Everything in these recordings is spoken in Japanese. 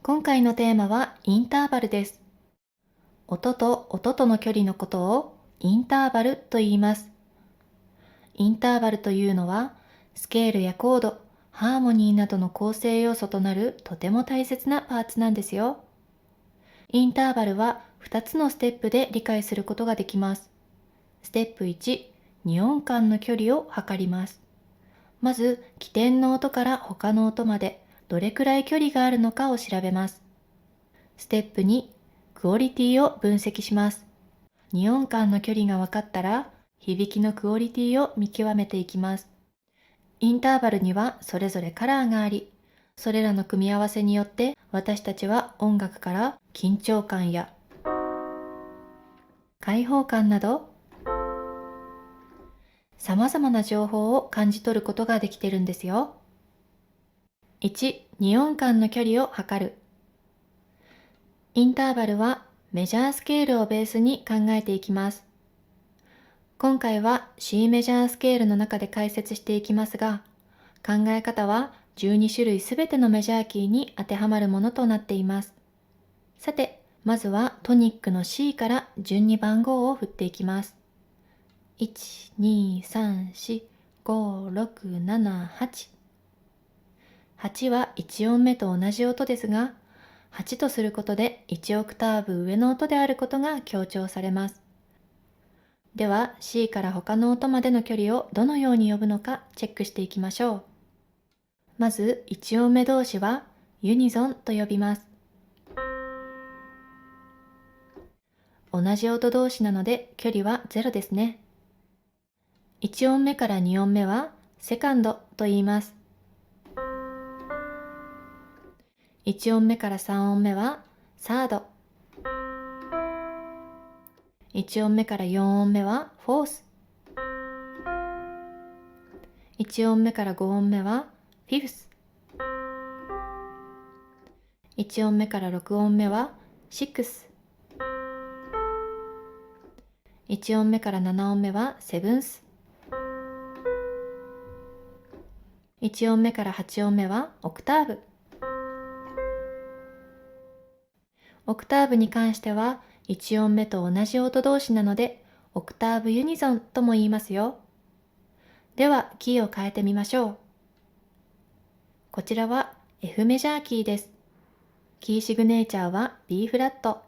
今回のテーマはインターバルです。音と音との距離のことをインターバルと言います。インターバルというのは、スケールやコード、ハーモニーなどの構成要素となるとても大切なパーツなんですよ。インターバルは2つのステップで理解することができます。ステップ1、2音間の距離を測ります。まず、起点の音から他の音までどれくらい距離があるのかを調べます。ステップ2、クオリティを分析します。2音間の距離が分かったら、響きのクオリティを見極めていきます。インターバルにはそれぞれカラーがあり、それらの組み合わせによって私たちは音楽から緊張感や開放感など様々な情報を感じ取ることができているんですよ。1、2音間の距離を測る。インターバルはメジャースケールをベースに考えていきます。今回は C メジャースケールの中で解説していきますが、考え方は12種類すべてのメジャーキーに当てはまるものとなっています。さて、まずはトニックの C から順に番号を振っていきます。1、2、3、4、5、6、7、8。8は1音目と同じ音ですが、8とすることで1オクターブ上の音であることが強調されます。では C から他の音までの距離をどのように呼ぶのかチェックしていきましょう。まず1音目同士はユニゾンと呼びます。同じ音同士なので距離は0ですね。1音目から2音目はセカンドと言います。1音目から3音目はサード。1音目から4音目はフォース。1音目から5音目はフィフス。1音目から6音目はシックス。1音目から7音目はセブンス。1音目から8音目はオクターブ。オクターブに関しては1音目と同じ音同士なのでオクターブユニゾンとも言いますよ。ではキーを変えてみましょう。こちらは F メジャーキーです。キーシグネーチャーは B フラット。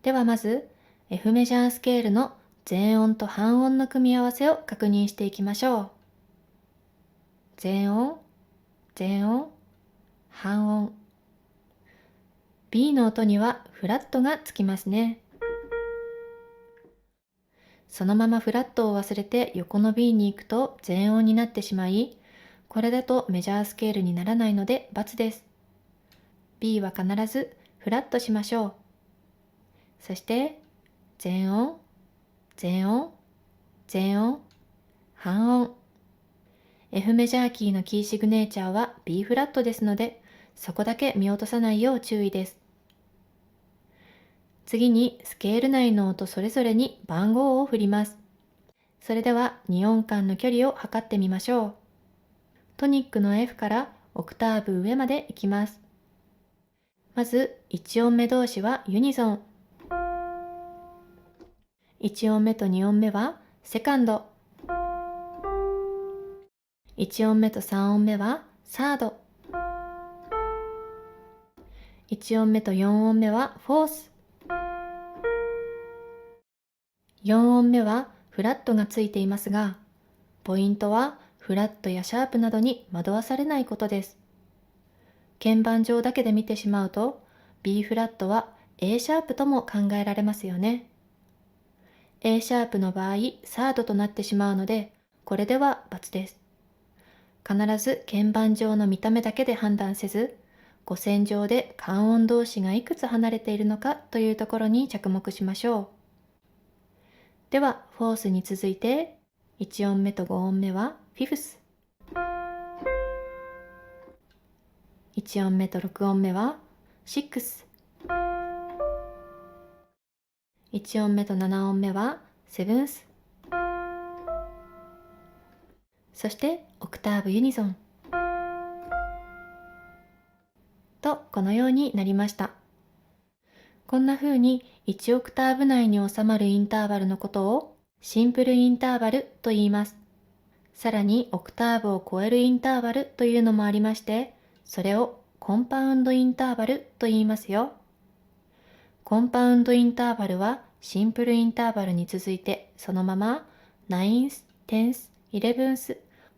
ではまず F メジャースケールの全音と半音の組み合わせを確認していきましょう。全音、全音、半音。B の音にはフラットがつきますね。そのままフラットを忘れて横の B に行くと全音になってしまい、これだとメジャースケールにならないので×です。B は必ずフラットしましょう。そして全音、全音、全音、半音。F メジャーキーのキーシグネーチャーは B フラットですので、そこだけ見落とさないよう注意です。次にスケール内の音それぞれに番号を振ります。それでは2音間の距離を測ってみましょう。トニックの F からオクターブ上までいきます。まず1音目同士はユニゾン。1音目と2音目はセカンド。1音目と3音目はサード。1音目と4音目はフォース。4音目はフラットがついていますが、ポイントはフラットやシャープなどに惑わされないことです。鍵盤上だけで見てしまうと、B フラットは A シャープとも考えられますよね。A シャープの場合、サードとなってしまうので、これでは×です。必ず鍵盤上の見た目だけで判断せず、五線上で半音同士がいくつ離れているのかというところに着目しましょう。では、フォースに続いて、1音目と5音目はフィフス。1音目と6音目はシックス。1音目と7音目はセブンス。そしてオクターブユニゾン。ととこのようになりました。こんな風に1オクターブ内に収まるインターバルのことをシンプルインターバルと言います。さらにオクターブを超えるインターバルというのもありまして、それをコンパウンドインターバルと言いますよ。コンパウンドインターバルはシンプルインターバルに続いてそのまま9th、10th、11th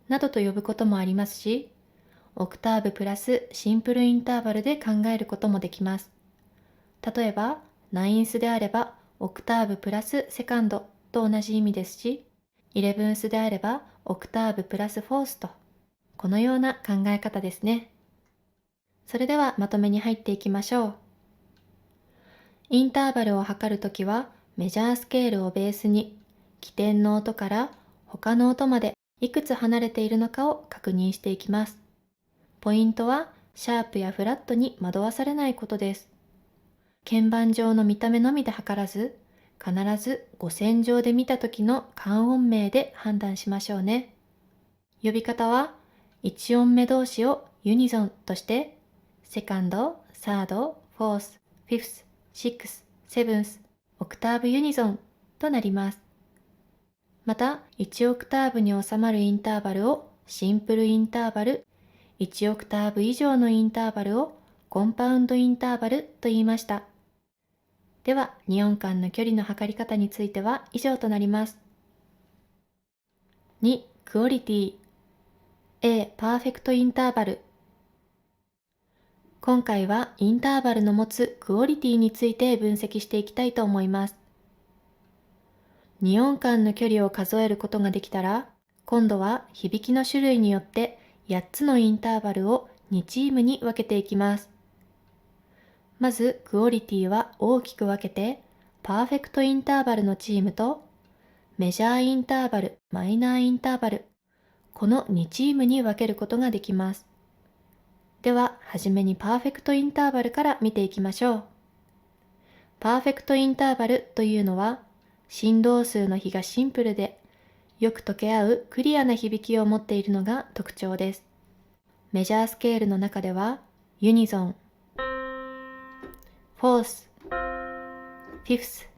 などと呼ぶこともありますし、オクターブプラスシンプルインターバルで考えることもできます。例えば、9th であればオクターブプラスセカンドと同じ意味ですし、11th であればオクターブプラスフォースと、このような考え方ですね。それではまとめに入っていきましょう。インターバルを測るときはメジャースケールをベースに起点の音から他の音までいくつ離れているのかを確認していきます。ポイントはシャープやフラットに惑わされないことです。鍵盤上の見た目のみで測らず、必ず五線上で見た時の感音名で判断しましょうね。呼び方は1音目同士をユニゾンとして、セカンド、サード、フォース、フィフス、シックス、セブンス、オクターブユニゾンとなります。また、1オクターブに収まるインターバルをシンプルインターバル、1オクターブ以上のインターバルをコンパウンドインターバルと言いました。では、2音間の距離の測り方については以上となります。2、クオリティ。A、パーフェクトインターバル。今回はインターバルの持つクオリティについて分析していきたいと思います。2音間の距離を数えることができたら、今度は響きの種類によって8つのインターバルを2チームに分けていきます。まず、クオリティは大きく分けて、パーフェクトインターバルのチームと、メジャーインターバル、マイナーインターバル、この2チームに分けることができます。では、はじめにパーフェクトインターバルから見ていきましょう。パーフェクトインターバルというのは、振動数の比がシンプルで、よく溶け合うクリアな響きを持っているのが特徴です。メジャースケールの中では、ユニゾン、フォース、フィフス、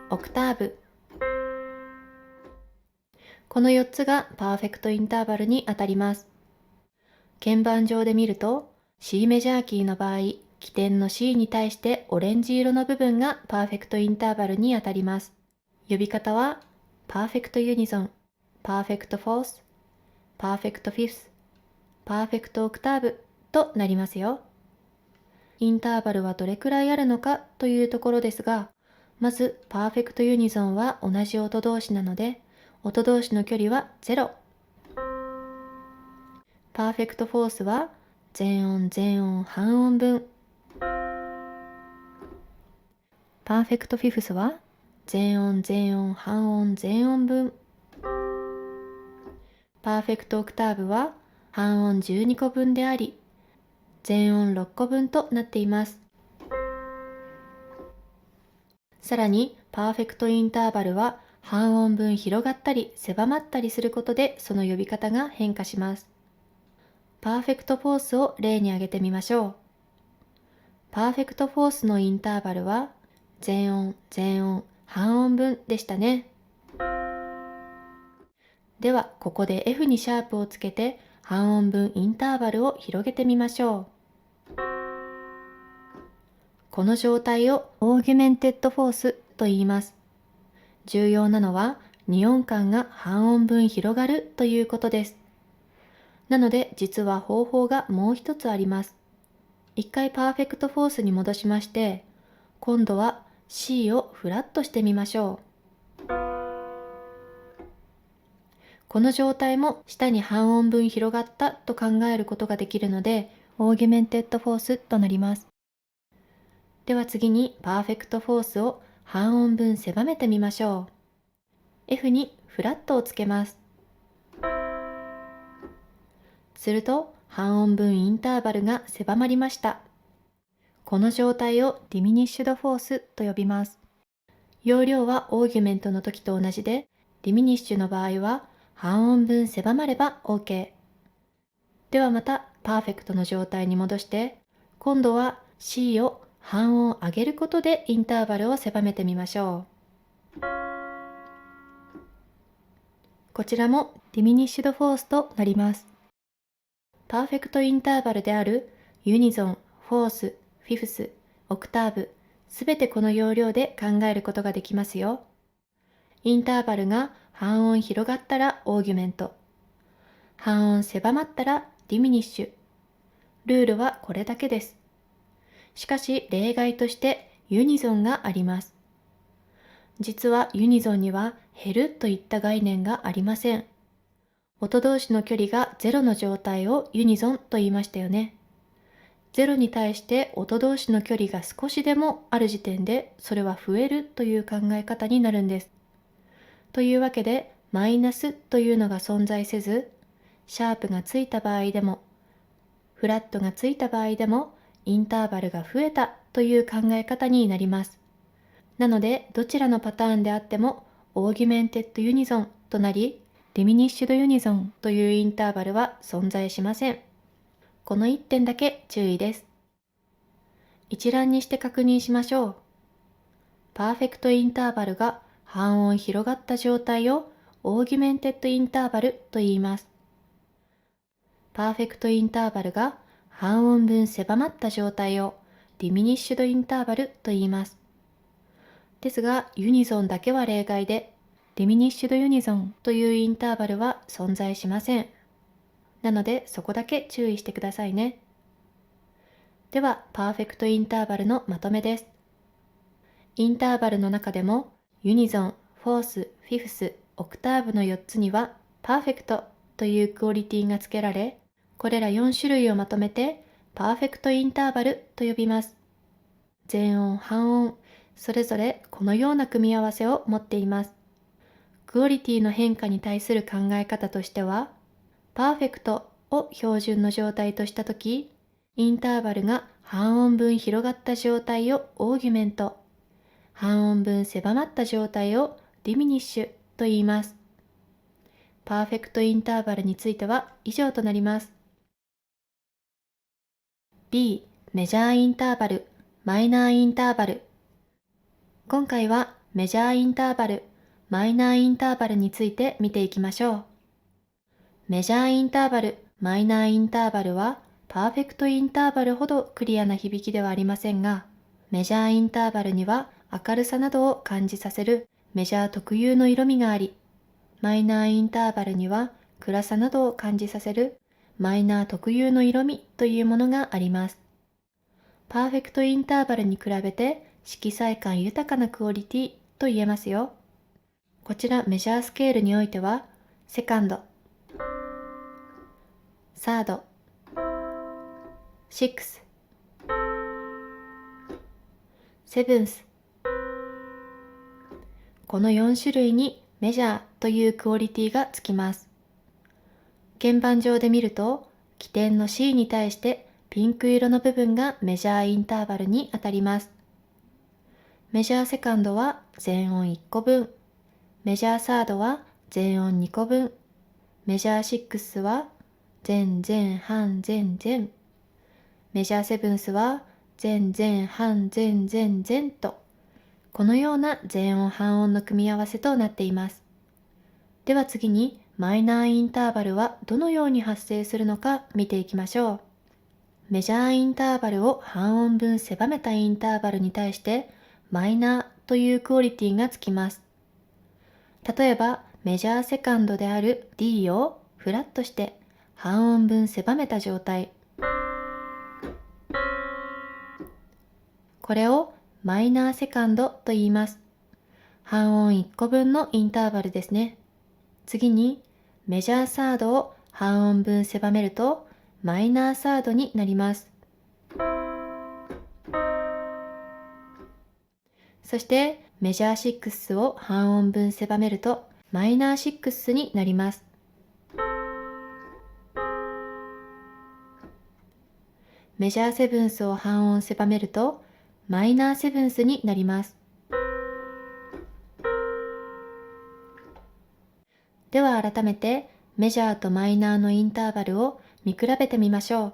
オクターブ。この4つがパーフェクトインターバルにあたります。鍵盤上で見ると、C メジャーキーの場合、起点の C に対してオレンジ色の部分がパーフェクトインターバルにあたります。呼び方は、パーフェクトユニゾン、パーフェクトフォース、パーフェクトフィフス、パーフェクトオクターブとなりますよ。インターバルはどれくらいあるのかというところですが、まずパーフェクトユニゾンは同じ音同士なので、音同士の距離は0。パーフェクトフォースは全音全音半音分。パーフェクトフィフスは全音全音半音全音分。パーフェクトオクターブは半音12個分であり、全音6個分となっています。さらに、パーフェクトインターバルは半音分広がったり狭まったりすることでその呼び方が変化します。パーフェクトフォースを例に挙げてみましょう。パーフェクトフォースのインターバルは全音全音半音分でしたね。では、ここで F にシャープをつけて半音分インターバルを広げてみましょう。この状態をオーギュメンテッドフォースと言います。重要なのは2音間が半音分広がるということです。なので実は方法がもう一つあります。一回パーフェクトフォースに戻しまして、今度は C をフラットしてみましょう。この状態も下に半音分広がったと考えることができるので、オーギュメンテッドフォースとなります。では次にパーフェクトフォースを半音分狭めてみましょう。F にフラットをつけます。すると半音分インターバルが狭まりました。この状態をディミニッシュドフォースと呼びます。容量はオーギュメントの時と同じで、ディミニッシュの場合は半音分狭まれば OK。ではまたパーフェクトの状態に戻して、今度は C を半音上げることでインターバルを狭めてみましょう。こちらもディミニッシュドフォースとなります。パーフェクトインターバルであるユニゾン、フォース、フィフス、オクターブ、すべてこの要領で考えることができますよ。インターバルが半音広がったらオーギュメント。半音狭まったらディミニッシュ。ルールはこれだけです。しかし例外としてユニゾンがあります。実はユニゾンには減るといった概念がありません。音同士の距離が0の状態をユニゾンと言いましたよね。0に対して音同士の距離が少しでもある時点でそれは増えるという考え方になるんです。というわけでマイナスというのが存在せず、シャープがついた場合でも、フラットがついた場合でもインターバルが増えたという考え方になります。なのでどちらのパターンであってもオーギュメンテッドユニゾンとなり、ディミニッシュドユニゾンというインターバルは存在しません。この1点だけ注意です。一覧にして確認しましょう。パーフェクトインターバルが半音広がった状態をオーギュメンテッドインターバルと言います。パーフェクトインターバルが半音分狭まった状態をディミニッシュドインターバルと言います。ですが、ユニゾンだけは例外で、ディミニッシュドユニゾンというインターバルは存在しません。なので、そこだけ注意してくださいね。では、パーフェクトインターバルのまとめです。インターバルの中でも、ユニゾン、フォース、フィフス、オクターブの4つには、パーフェクトというクオリティが付けられ、これら4種類をまとめて、パーフェクトインターバルと呼びます。全音、半音、それぞれこのような組み合わせを持っています。クオリティの変化に対する考え方としては、パーフェクトを標準の状態としたとき、インターバルが半音分広がった状態をオーギュメント、半音分狭まった状態をディミニッシュと言います。パーフェクトインターバルについては以上となります。B、メジャーインターバル、マイナーインターバル。今回はメジャーインターバル、マイナーインターバルについて見ていきましょう。メジャーインターバル、マイナーインターバルはパーフェクトインターバルほどクリアな響きではありませんが、メジャーインターバルには明るさなどを感じさせるメジャー特有の色味があり、マイナーインターバルには暗さなどを感じさせるマイナー特有の色味というものがあります。パーフェクトインターバルに比べて色彩感豊かなクオリティと言えますよ。こちらメジャースケールにおいては、セカンド、サード、シックス、セブンス。この4種類にメジャーというクオリティがつきます。鍵盤上で見ると、起点の C に対してピンク色の部分がメジャーインターバルにあたります。メジャーセカンドは全音1個分、メジャーサードは全音2個分、メジャーシックスは全全半全全、メジャーセブンスは全全半全全全と、このような全音半音の組み合わせとなっています。では次にマイナーインターバルはどのように発生するのか見ていきましょう。メジャーインターバルを半音分狭めたインターバルに対してマイナーというクオリティがつきます。例えばメジャーセカンドである D をフラットして半音分狭めた状態。これをマイナーセカンドと言います。半音1個分のインターバルですね。次にメジャーサードを半音分狭めるとマイナーサードになります。そしてメジャーシックスを半音分狭めるとマイナーシックスになります。メジャーセブンスを半音狭めるとマイナーセブンスになります。では改めてメジャーとマイナーのインターバルを見比べてみましょう。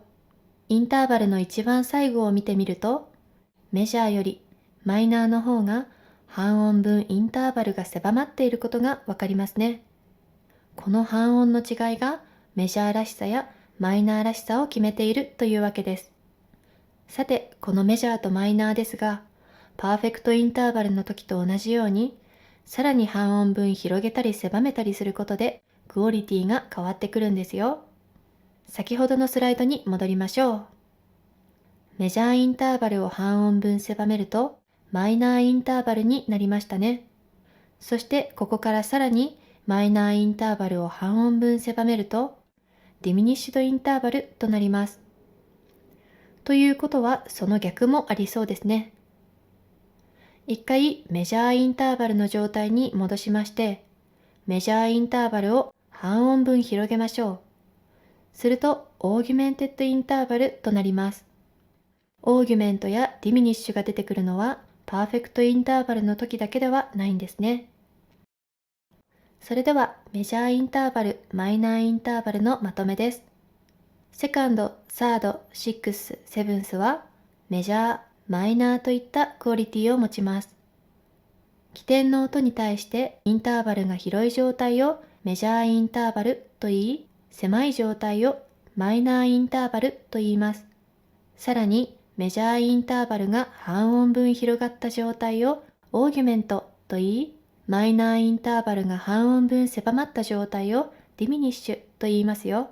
インターバルの一番最後を見てみると、メジャーよりマイナーの方が半音分インターバルが狭まっていることがわかりますね。この半音の違いがメジャーらしさやマイナーらしさを決めているというわけです。さて、このメジャーとマイナーですが、パーフェクトインターバルの時と同じように、さらに半音分広げたり狭めたりすることで、クオリティが変わってくるんですよ。先ほどのスライドに戻りましょう。メジャーインターバルを半音分狭めると、マイナーインターバルになりましたね。そしてここからさらにマイナーインターバルを半音分狭めると、ディミニッシュドインターバルとなります。ということはその逆もありそうですね。一回メジャーインターバルの状態に戻しまして、メジャーインターバルを半音分広げましょう。するとオーギュメンテッドインターバルとなります。オーギュメントやディミニッシュが出てくるのはパーフェクトインターバルの時だけではないんですね。それではメジャーインターバル、マイナーインターバルのまとめです。セカンド、サード、シックス、セブンスはメジャー、マイナーといったクオリティを持ちます。起点の音に対してインターバルが広い状態をメジャーインターバルと言い、狭い状態をマイナーインターバルと言います。さらにメジャーインターバルが半音分広がった状態をオーギュメントと言い、マイナーインターバルが半音分狭まった状態をディミニッシュと言いますよ。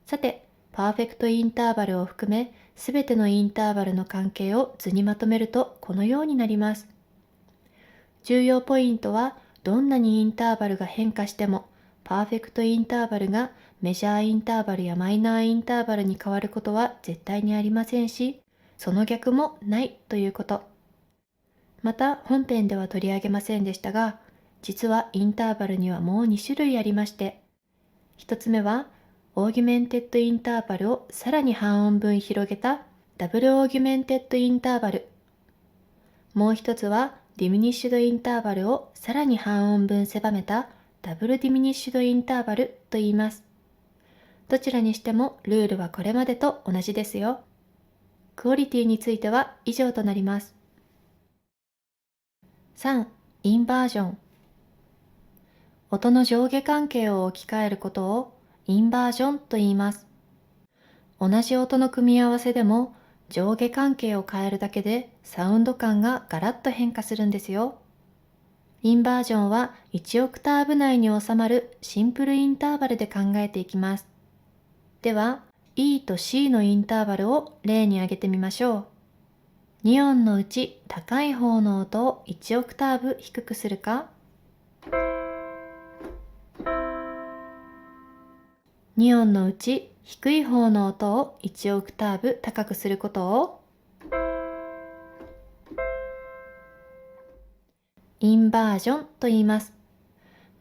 さて、パーフェクトインターバルを含め、すべてのインターバルの関係を図にまとめるとこのようになります。重要ポイントは、どんなにインターバルが変化しても、パーフェクトインターバルがメジャーインターバルやマイナーインターバルに変わることは絶対にありませんし、その逆もないということ。また本編では取り上げませんでしたが、実はインターバルにはもう2種類ありまして、1つ目はオーギュメンテッドインターバルをさらに半音分広げたダブルオーギュメンテッドインターバル。もう一つはディミニッシュドインターバルをさらに半音分狭めたダブルディミニッシュドインターバルと言います。どちらにしてもルールはこれまでと同じですよ。クオリティについては以上となります。3. インバージョン。音の上下関係を置き換えることをインバージョンと言います。同じ音の組み合わせでも上下関係を変えるだけでサウンド感がガラッと変化するんですよ。インバージョンは1オクターブ内に収まるシンプルインターバルで考えていきます。では E と C のインターバルを例に挙げてみましょう。2音のうち高い方の音を1オクターブ低くするか、2音のうち低い方の音を1オクターブ高くすることをインバージョンと言います。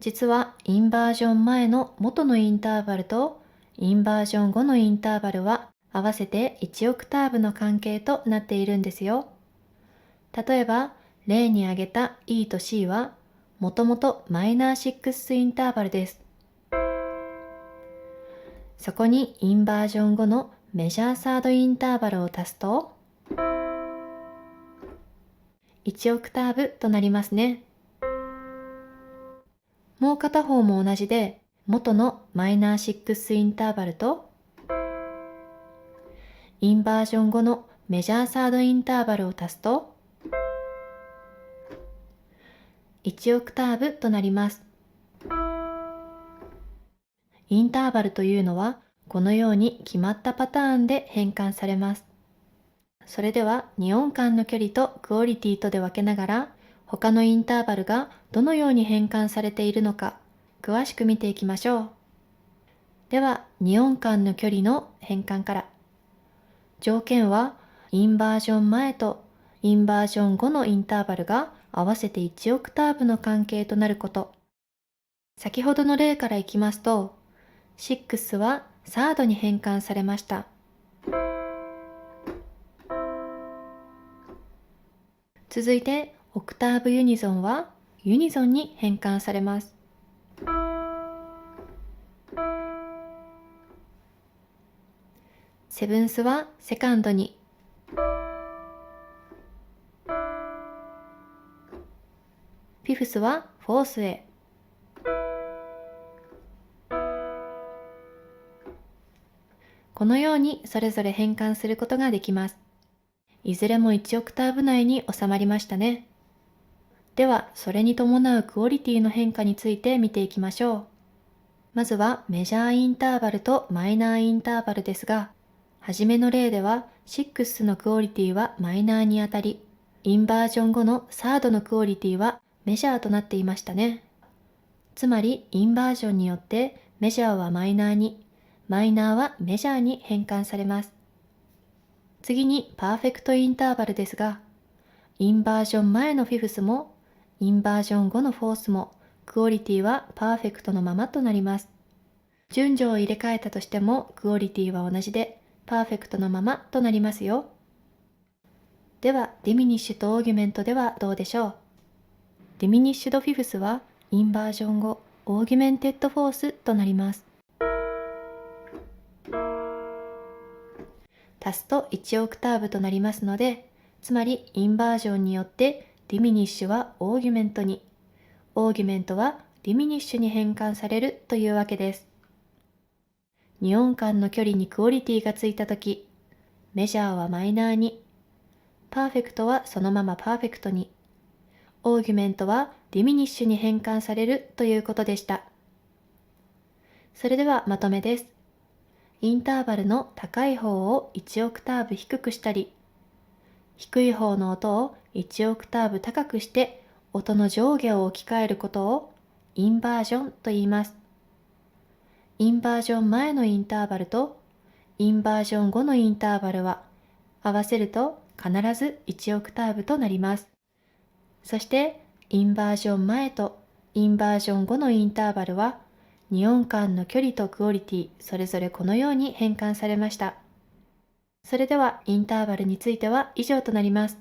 実はインバージョン前の元のインターバルとインバージョン後のインターバルは合わせて1オクターブの関係となっているんですよ。例えば例に挙げた E と C はもともとマイナーシックスインターバルです。そこにインバージョン後のメジャーサードインターバルを足すと1オクターブとなりますね。もう片方も同じで、元のマイナーシックスインターバルとインバージョン後のメジャーサードインターバルを足すと1オクターブとなります。インターバルというのはこのように決まったパターンで変換されます。それでは2音間の距離とクオリティとで分けながら他のインターバルがどのように変換されているのか詳しく見ていきましょう。では2音間の距離の変換から。条件はインバージョン前とインバージョン後のインターバルが合わせて1オクターブの関係となること。先ほどの例からいきますと、6はサードに変換されました。続いてオクターブユニゾンはユニゾンに変換されます。セブンスはセカンドに、フィフスはフォースへ。このようにそれぞれ変換することができます。いずれも1オクターブ内に収まりましたね。では、それに伴うクオリティの変化について見ていきましょう。まずはメジャーインターバルとマイナーインターバルですが、はじめの例では6のクオリティはマイナーにあたり、インバージョン後のサードのクオリティはメジャーとなっていましたね。つまり、インバージョンによってメジャーはマイナーに、マイナーはメジャーに変換されます。次にパーフェクトインターバルですが、インバージョン前のフィフスも、インバージョン後のフォースも、クオリティはパーフェクトのままとなります。順序を入れ替えたとしても、クオリティは同じで、パーフェクトのままとなりますよ。では、ディミニッシュとオーギュメントではどうでしょう。ディミニッシュドフィフスは、インバージョン後、オーギュメンテッドフォースとなります。足すと1オクターブとなりますので、つまりインバージョンによってディミニッシュはオーギュメントに、オーギュメントはディミニッシュに変換されるというわけです。2音間の距離にクオリティがついたとき、メジャーはマイナーに、パーフェクトはそのままパーフェクトに、オーギュメントはディミニッシュに変換されるということでした。それではまとめです。インターバルの高い方を1オクターブ低くしたり、低い方の音を1オクターブ高くして音の上下を置き換えることをインバージョンと言います。インバージョン前のインターバルとインバージョン後のインターバルは合わせると必ず1オクターブとなります。そしてインバージョン前とインバージョン後のインターバルは2音間の距離とクオリティそれぞれこのように変換されました。それではインターバルについては以上となります。